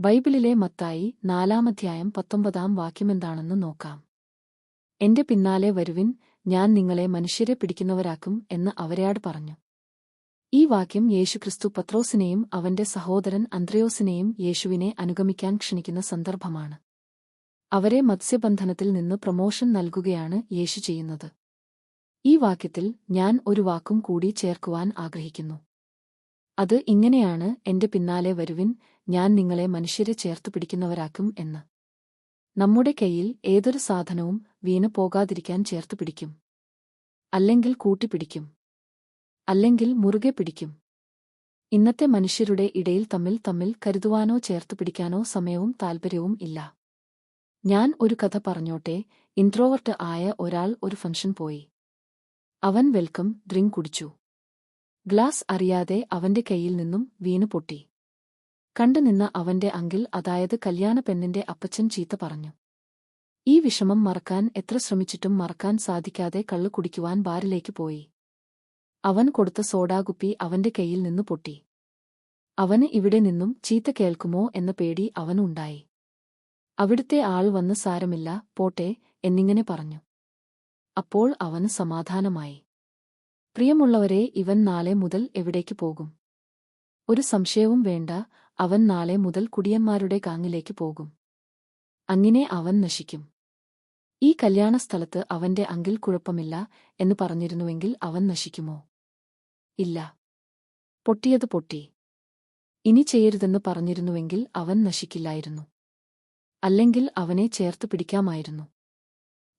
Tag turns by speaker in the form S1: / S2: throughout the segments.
S1: ബൈബിളിലെ മത്തായി 4-19 വാക്യമെന്താണെന്ന് നോക്കാം. എന്റെ പിന്നാലെ വരുവിൻ, ഞാൻ നിങ്ങളെ മനുഷ്യരെ പിടിക്കുന്നവരാക്കും എന്ന് അവരോട് പറഞ്ഞു. ഈ വാക്യം യേശുക്രിസ്തു പത്രോസിനെയും അവന്റെ സഹോദരൻ അന്ത്രയോസിനെയും യേശുവിനെ അനുഗമിക്കാൻ ക്ഷണിക്കുന്ന സന്ദർഭമാണ്. അവരെ മത്സ്യബന്ധനത്തിൽ നിന്ന് പ്രമോഷൻ നൽകുകയാണ് യേശു ചെയ്യുന്നത്. ഈ വാക്യത്തിൽ ഞാൻ ഒരു വാക്കും കൂടി ചേർക്കുവാൻ ആഗ്രഹിക്കുന്നു. അത് ഇങ്ങനെയാണ്: എന്റെ പിന്നാലെ വരുവിൻ, ഞാൻ നിങ്ങളെ മനുഷ്യരെ ചേർത്തു പിടിക്കുന്നവരാക്കും എന്ന്. നമ്മുടെ കൈയിൽ ഏതൊരു സാധനവും വീണ് പോകാതിരിക്കാൻ ചേർത്തു പിടിക്കും, അല്ലെങ്കിൽ കൂട്ടിപ്പിടിക്കും, അല്ലെങ്കിൽ മുറുകെ പിടിക്കും. ഇന്നത്തെ മനുഷ്യരുടെ ഇടയിൽ തമ്മിൽ കരുതുവാനോ ചേർത്തു പിടിക്കാനോ സമയവും താൽപര്യവും ഇല്ല. ഞാൻ ഒരു കഥ പറഞ്ഞോട്ടെ. ഇൻട്രോവർട്ട് ആയ ഒരാൾ ഒരു ഫംഗ്ഷൻ പോയി. അവൻ വെൽക്കം ഡ്രിങ്ക് കുടിച്ചു. ഗ്ലാസ് അറിയാതെ അവന്റെ കൈയിൽ നിന്നും വീണു പൊട്ടി. കണ്ടുനിന്ന അവന്റെ അങ്കിൾ, അതായത് കല്യാണ പെണ്ണിന്റെ അപ്പച്ചൻ, ചീത്ത പറഞ്ഞു. ഈ വിഷമം മറക്കാൻ എത്ര ശ്രമിച്ചിട്ടും മറക്കാൻ സാധിക്കാതെ കള്ളു കുടിക്കുവാൻ ബാറിലേക്ക് പോയി. അവൻ കൊടുത്ത സോഡാകുപ്പി അവന്റെ കൈയിൽ നിന്നു പൊട്ടി. അവന് ഇവിടെ നിന്നും ചീത്ത കേൾക്കുമോ എന്ന പേടി അവനുണ്ടായി. അവിടുത്തെ ആൾ വന്ന് സാരമില്ല, പോട്ടെ എന്നിങ്ങനെ പറഞ്ഞു. അപ്പോൾ അവന് സമാധാനമായി. പ്രിയമുള്ളവരെ, ഇവൻ നാളെ മുതൽ എവിടേക്ക് പോകും? ഒരു സംശയവും വേണ്ട, അവൻ നാളെ മുതൽ കുടിയന്മാരുടെ ഗാങ്ങിലേക്ക് പോകും. അങ്ങനെ അവൻ നശിക്കും. ഈ കല്യാണ സ്ഥലത്ത് അവന്റെ അങ്കിൾ കുഴപ്പമില്ല എന്ന് പറഞ്ഞിരുന്നുവെങ്കിൽ അവൻ നശിക്കുമോ? ഇല്ല. പൊട്ടിയത് പൊട്ടി. ഇനി ചെയ്യരുതെന്ന് പറഞ്ഞിരുന്നുവെങ്കിൽ അവൻ നശിക്കില്ലായിരുന്നു. അല്ലെങ്കിൽ അവനെ ചേർത്ത് പിടിക്കാമായിരുന്നു.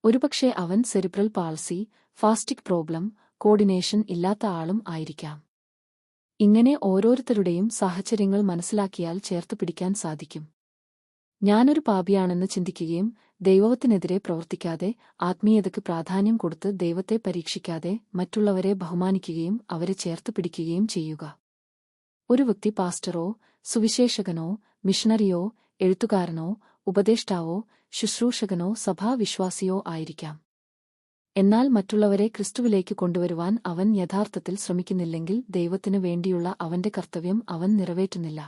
S1: ഒരുപക്ഷെ അവൻ സെറിബ്രൽ പാൾസി, ഫാസ്റ്റിക് പ്രോബ്ലം, കോർഡിനേഷൻ ഇല്ലാത്ത ആളും ആയിരിക്കാം. ഇങ്ങനെ ഓരോരുത്തരുടെയും സാഹചര്യങ്ങൾ മനസ്സിലാക്കിയാൽ ചേർത്ത് പിടിക്കാൻ സാധിക്കും. ഞാനൊരു പാപിയാണെന്ന് ചിന്തിക്കുകയും ദൈവത്തിനെതിരെ പ്രവർത്തിക്കാതെ ആത്മീയതയ്ക്ക് പ്രാധാന്യം കൊടുത്ത് ദൈവത്തെ പരീക്ഷിക്കാതെ മറ്റുള്ളവരെ ബഹുമാനിക്കുകയും അവരെ ചേർത്ത് പിടിക്കുകയും ചെയ്യുക. ഒരു വ്യക്തി പാസ്റ്ററോ, സുവിശേഷകനോ, മിഷണറിയോ, എഴുത്തുകാരനോ, ഉപദേഷ്ടാവോ, ശുശ്രൂഷകനോ, സഭാവിശ്വാസിയോ ആയിരിക്കാം. എന്നാൽ മറ്റുള്ളവരെ ക്രിസ്തുവിലേക്ക് കൊണ്ടുവരുവാൻ അവൻ യഥാർത്ഥത്തിൽ ശ്രമിക്കുന്നില്ലെങ്കിൽ ദൈവത്തിനു വേണ്ടിയുള്ള അവന്റെ കർത്തവ്യം അവൻ നിറവേറ്റുന്നില്ല.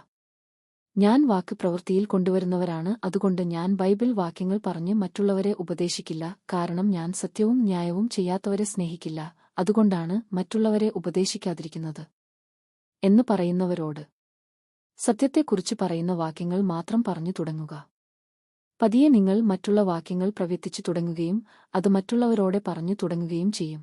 S1: ഞാൻ വാക്ക് പ്രവൃത്തിയിൽ കൊണ്ടുവരുന്നവരാണ്. അതുകൊണ്ട് ഞാൻ ബൈബിൾ വാക്യങ്ങൾ പറഞ്ഞ് മറ്റുള്ളവരെ ഉപദേശിക്കില്ല, കാരണം ഞാൻ സത്യവും ന്യായവും ചെയ്യാത്തവരെ സ്നേഹിക്കില്ല, അതുകൊണ്ടാണ് മറ്റുള്ളവരെ ഉപദേശിക്കാതിരിക്കുന്നത് എന്ന് പറയുന്നവരോട് സത്യത്തെക്കുറിച്ച് പറയുന്ന വാക്യങ്ങൾ മാത്രം പറഞ്ഞു തുടങ്ങുക. പതിയെ നിങ്ങൾ മറ്റുള്ള വാക്യങ്ങൾ പ്രവർത്തിച്ചു തുടങ്ങുകയും അത് മറ്റുള്ളവരോടെ പറഞ്ഞു തുടങ്ങുകയും ചെയ്യും.